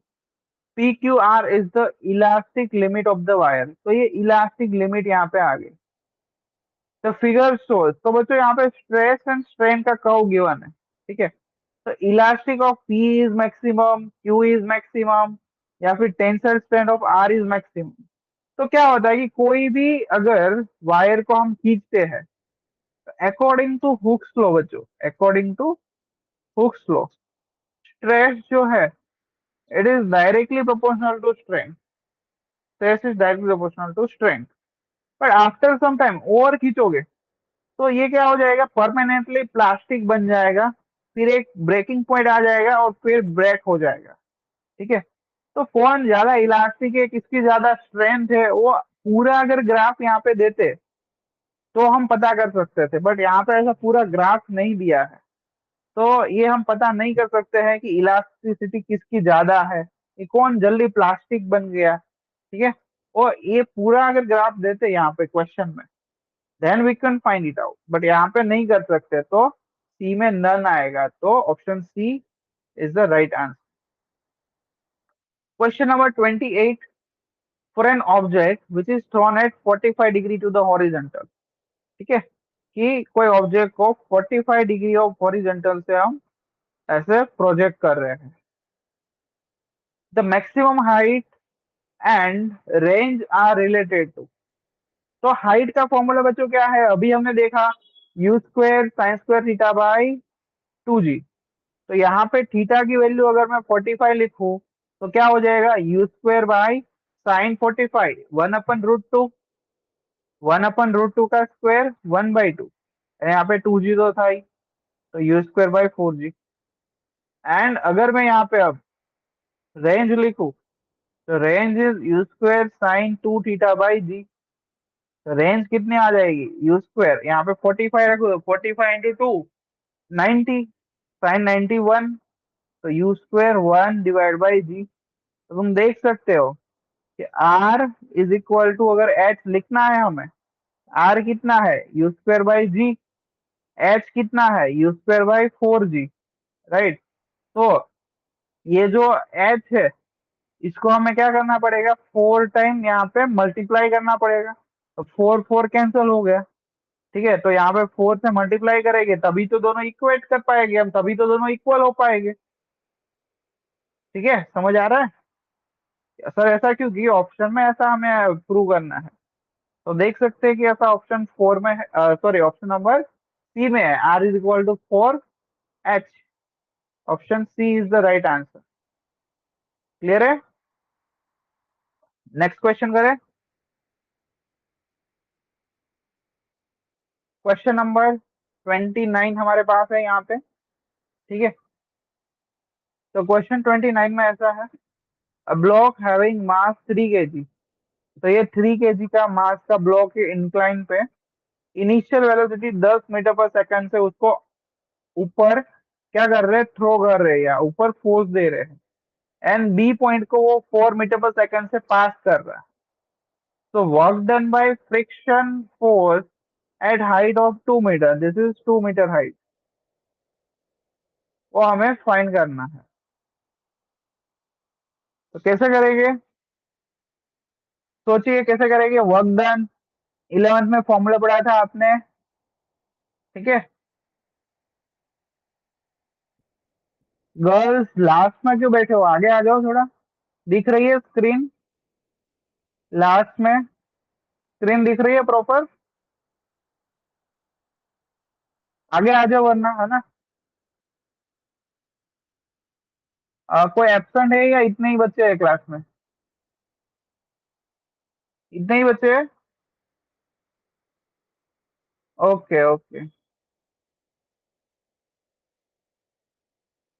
PQR is the elastic limit of the wire। तो ये elastic limit यहाँ पे आ गई। तो figure shows, तो बच्चों यहाँ पे स्ट्रेस एंड स्ट्रेन का कर्व गिवन है। ठीक है, तो elastic of P is maximum, Q is maximum, या फिर tensor strength of R is maximum. तो क्या होता है कि कोई भी अगर वायर को हम खींचते हैं, अकॉर्डिंग टू हुक्स लॉ बच्चों, according to Hooke's law, stress जो है it is directly proportional to strain. Stress is directly proportional to strength. But after some time और खींचोगे तो ये क्या हो जाएगा, परमानेंटली प्लास्टिक बन जाएगा, फिर एक ब्रेकिंग पॉइंट आ जाएगा और फिर ब्रेक हो जाएगा। ठीक है, तो कौन ज्यादा इलास्टिक है, किसकी ज्यादा स्ट्रेंथ है, वो पूरा अगर ग्राफ यहाँ पे देते तो हम पता कर सकते थे, बट यहाँ पे ऐसा पूरा ग्राफ नहीं दिया है, तो ये हम पता नहीं कर सकते हैं कि इलास्टिसिटी किसकी ज्यादा है, ये कौन जल्दी प्लास्टिक बन गया। ठीक है, और ये पूरा अगर ग्राफ देते यहाँ पे क्वेश्चन में, then we can find it out, but यहाँ पे नहीं कर सकते, तो सी में नन आएगा, तो option C is the right answer. Question number 28, for an object which is thrown at 45 degree to the horizontal. ठीक है, कि कोई ऑब्जेक्ट को 45 डिग्री ऑफ हॉरिजेंटल से हम ऐसे प्रोजेक्ट कर रहे हैं, the maximum height and range are related to. तो हाइट का फॉर्मूला बच्चों क्या है, अभी हमने देखा, u square sine square theta by 2g। तो यहाँ पे थीटा की वैल्यू अगर मैं 45 लिखूं तो क्या हो जाएगा, यू स्क्वेयर बाई साइन 45 1/√2, 1/√2 का स्क्वायर 1/2, यहाँ पे 2g तो था ही, तो u square by 4g। And अगर मैं यहाँ पे अब रेंज लिखूं तो range is U square sine 2 theta by जी। तो रेंज कितनी आ जाएगी, यू स्क्वेयर यहाँ पे 45 रखो, 45 इंटू 2 90, साइन 91, तो यू स्क्वेयर 1 डिवाइड बाई जी। तो तुम देख सकते हो कि आर इज इक्वल टू, अगर एच लिखना है हमें, आर कितना है, u square by g, h कितना है, u square by 4g। Right, तो ये जो एच है इसको हमें क्या करना पड़ेगा, 4 टाइम यहाँ पे मल्टीप्लाई करना पड़ेगा, तो 4 4 कैंसिल हो गया। ठीक है, तो यहाँ पे 4 से मल्टीप्लाई करेंगे तभी तो दोनों इक्वेट कर पाएंगे हम, तभी तो दोनों इक्वल हो पाएंगे। ठीक है, समझ आ रहा है सर, ऐसा क्योंकि ऑप्शन में ऐसा हमें प्रूव करना है। तो देख सकते हैं कि ऐसा ऑप्शन 4 में है, सॉरी ऑप्शन नंबर सी में है, r is equal to 4h। Option C is the right answer. Clear है, नेक्स्ट क्वेश्चन करें। क्वेश्चन नंबर 29 हमारे पास है यहाँ पे। ठीक है, तो क्वेश्चन 29 में ऐसा है, a block having mass 3 kg। तो ये 3 kg का मास का ब्लॉक है, इंक्लाइन पे, इनिशियल वेलोसिटी 10 मीटर पर सेकंड से उसको ऊपर क्या कर रहे हैं, थ्रो कर रहे हैं या ऊपर फोर्स दे रहे हैं, एंड बी पॉइंट को वो 4 मीटर पर सेकंड से पास कर रहा है। तो work done by friction force at height of 2 metre, this is 2 metre height, वो हमें फाइंड करना है। तो कैसे करेंगे, सोचिए कैसे करेंगे, वर्क डन 11th में फॉर्मूला पढ़ा था आपने। ठीक है, गर्ल्स लास्ट में क्यों बैठे हो, आगे आ जाओ थोड़ा, दिख रही है स्क्रीन, लास्ट में स्क्रीन दिख रही है प्रॉपर, आगे आ जाओ वरना, है ना। कोई एब्सेंट है या इतने ही बच्चे हैं क्लास में, इतने ही बच्चे हैं, ओके ओके।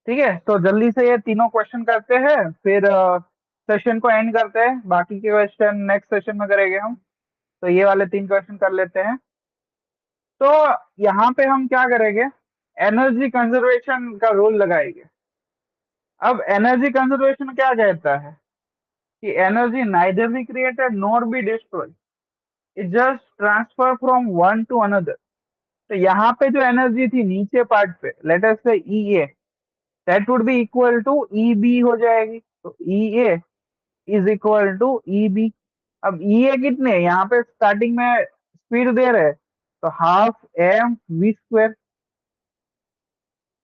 ठीक है, तो जल्दी से ये तीनों क्वेश्चन करते हैं, फिर सेशन को एंड करते हैं, बाकी के क्वेश्चन नेक्स्ट सेशन में करेंगे हम। तो ये वाले 3 क्वेश्चन कर लेते हैं। तो यहाँ पे हम क्या करेंगे, एनर्जी कंजर्वेशन का रूल लगाएंगे। अब एनर्जी कंजर्वेशन क्या कहता है कि energy neither be created nor be destroyed, it just transfer from one two another. तो यहाँ पे जो एनर्जी थी नीचे पार्ट पे, let us say E A, that would be equal to E B हो जाएगी, तो E A is equal to E B. अब ई ए कितने, यहाँ पे स्टार्टिंग में स्पीड दे रहे हैं, तो half m v square.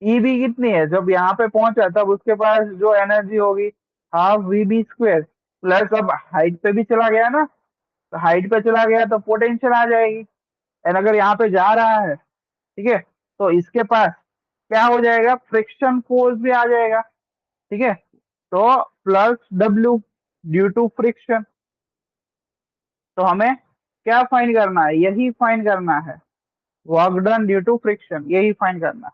E b कितनी है, जब यहाँ पे पहुंचा तब उसके पास जो एनर्जी होगी half v b square, plus अब हाइट पे भी चला गया ना, तो हाइट पे चला गया तो पोटेंशियल आ जाएगी, एंड अगर यहाँ पे जा रहा है, ठीक है, तो इसके पास क्या हो जाएगा, फ्रिक्शन फोर्स भी आ जाएगा। ठीक है, तो प्लस डब्ल्यू ड्यू टू फ्रिक्शन। तो हमें क्या फाइंड करना है, यही फाइंड करना है, work done due to friction, यही फाइंड करना है।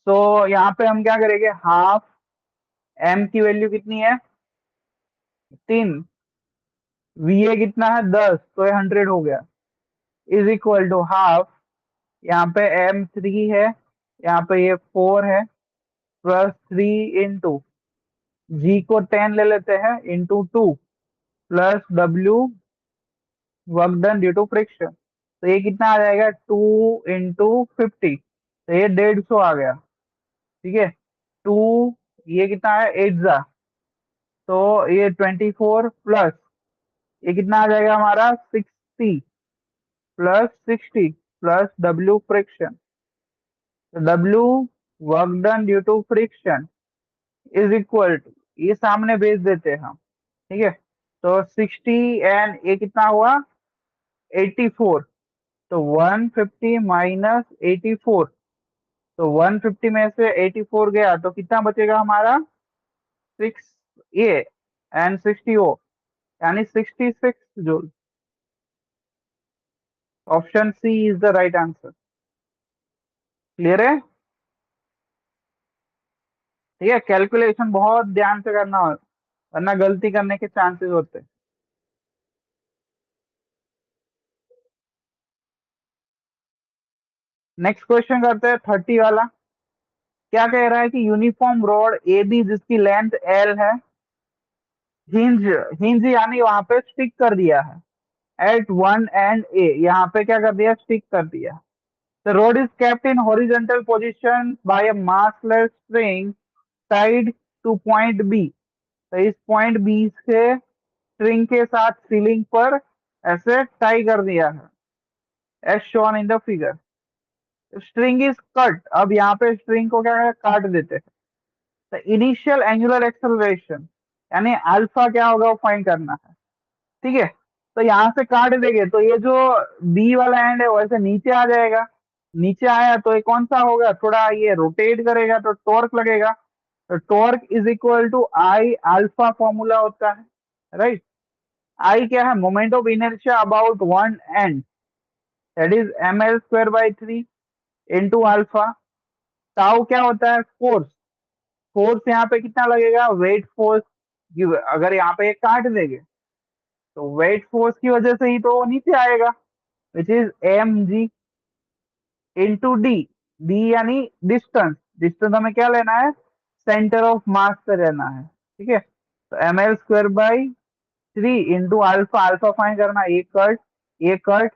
तो यहाँ पे हम क्या करेंगे, हाफ एम की वैल्यू कितनी है 3, वीए कितना है 10, तो ये 100 हो गया, इज इक्वल टू हाफ, यहाँ पे एम 3 है, यहाँ पे ये 4 है, प्लस 3 इंटू जी को 10 ले लेते हैं इंटू 2, प्लस डब्ल्यू work done due to friction. तो ये कितना आ जाएगा 2 इंटू 50, तो ये 150 आ गया। ठीक है, टू, ये कितना है 8 तो ये 24 प्लस ये कितना आ जाएगा हमारा 60, प्लस 60 प्लस डब्ल्यू फ्रिक्शन, तो W work done due to friction is equal to, ये सामने भेज देते हैं हम। ठीक है, तो 60 एंड ये कितना हुआ 84, तो 150 माइनस 84, तो 150 में से 84 गया तो कितना बचेगा हमारा 6 ए एंड 60 ओ, यानी 66 joule. Option C is the right answer. Clear है? ठीक है, कैलकुलेशन बहुत ध्यान से करना हो, वरना गलती करने के चांसेस होते हैं। नेक्स्ट क्वेश्चन करते हैं 30 वाला। क्या कह रहा है कि यूनिफॉर्म रॉड ए बी जिसकी लेंथ एल है, हिंज, हिंज यानी वहां पे स्टिक कर दिया है एट वन एंड ए, यहाँ पे क्या कर दिया स्टिक कर दिया। The rod is kept in horizontal position by a massless string tied to point B, तो इस पॉइंट बी से स्ट्रिंग के साथ सीलिंग पर ऐसे टाई कर दिया है, as shown in the figure. String is cut, अब यहाँ पे स्ट्रिंग को क्या है काट देते हैं। तो इनिशियल एंगुलर एक्सेलरेशन यानी अल्फा क्या होगा वो फाइंड करना है। ठीक है, तो यहाँ से काट देंगे तो ये जो बी वाला एंड है वैसे नीचे आ जाएगा, नीचे आया तो ये कौन सा होगा, थोड़ा ये रोटेट करेगा तो टॉर्क लगेगा, तो torque is equal to I alpha formula होता है, राइट। आई क्या है, moment of inertia about one end, that is M L square by 3 into alpha. Tau क्या होता है, फोर्स, फोर्स यहाँ पे कितना लगेगा, वेट फोर्स, अगर यहाँ पे एक काट देंगे तो वेट फोर्स की वजह से ही तो वो नीचे आएगा, which is M G into D, D यानी डिस्टेंस, डिस्टेंस हमें क्या लेना है, सेंटर ऑफ मास से लेना है। ठीक है, तो M L square by 3 into alpha, alpha fine करना, एक कट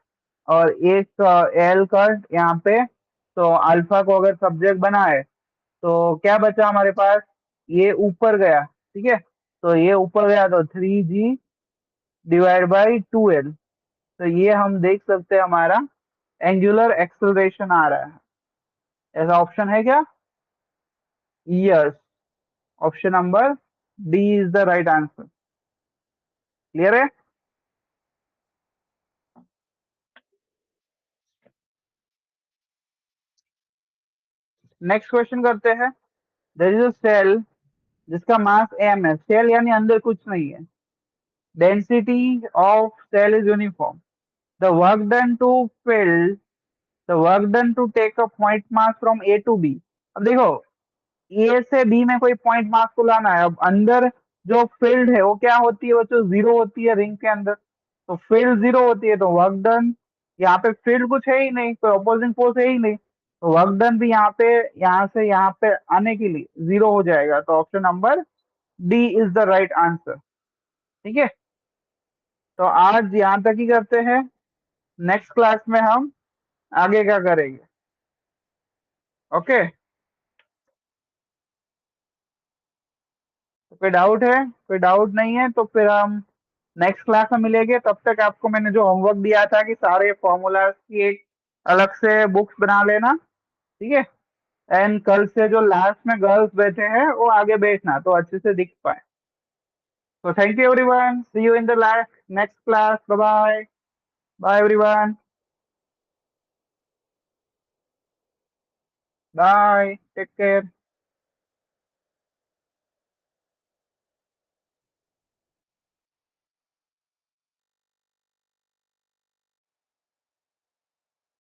और एक एल कट यहाँ पे, तो अल्फा को अगर सब्जेक्ट बनाए तो क्या बचा हमारे पास, ये ऊपर गया। ठीक है, तो ये ऊपर गया तो 3G डिवाइड बाई 2L, तो ये हम देख सकते हैं हमारा एंगुलर एक्सेलरेशन आ रहा है। ऐसा ऑप्शन है क्या, yes, option number D is the right answer. Clear है? नेक्स्ट क्वेश्चन करते हैं। देयर इज अ सेल जिसका मास m है, सेल यानी अंदर कुछ नहीं है, density of cell is uniform, the work done to fill, the work done to take a point mass from A to B. अब देखो ए से बी में कोई पॉइंट मास को लाना है, अब अंदर जो फील्ड है वो क्या होती है, वो तो जीरो होती है रिंग के अंदर, तो फील्ड जीरो होती है तो वर्क डन, यहाँ पे फील्ड कुछ है ही नहीं, कोई अपोजिंग फोर्स है ही नहीं, तो वर्क डन भी यहाँ पे यहाँ से यहाँ पे आने के लिए जीरो हो जाएगा, तो option number D is the right answer. ठीक है, तो आज यहाँ तक ही करते हैं, नेक्स्ट क्लास में हम आगे क्या करेंगे। ओके, तो कोई डाउट है, कोई डाउट नहीं है तो फिर हम नेक्स्ट क्लास में मिलेंगे। तब तक आपको मैंने जो होमवर्क दिया था कि सारे फॉर्मूलाज की एक अलग से बुक्स बना लेना। ठीक है, एंड कल से जो लास्ट में गर्ल्स बैठे हैं वो आगे बैठना तो अच्छे से दिख पाए। तो thank you everyone, see you in the last next class, bye bye, bye everyone, bye, take care.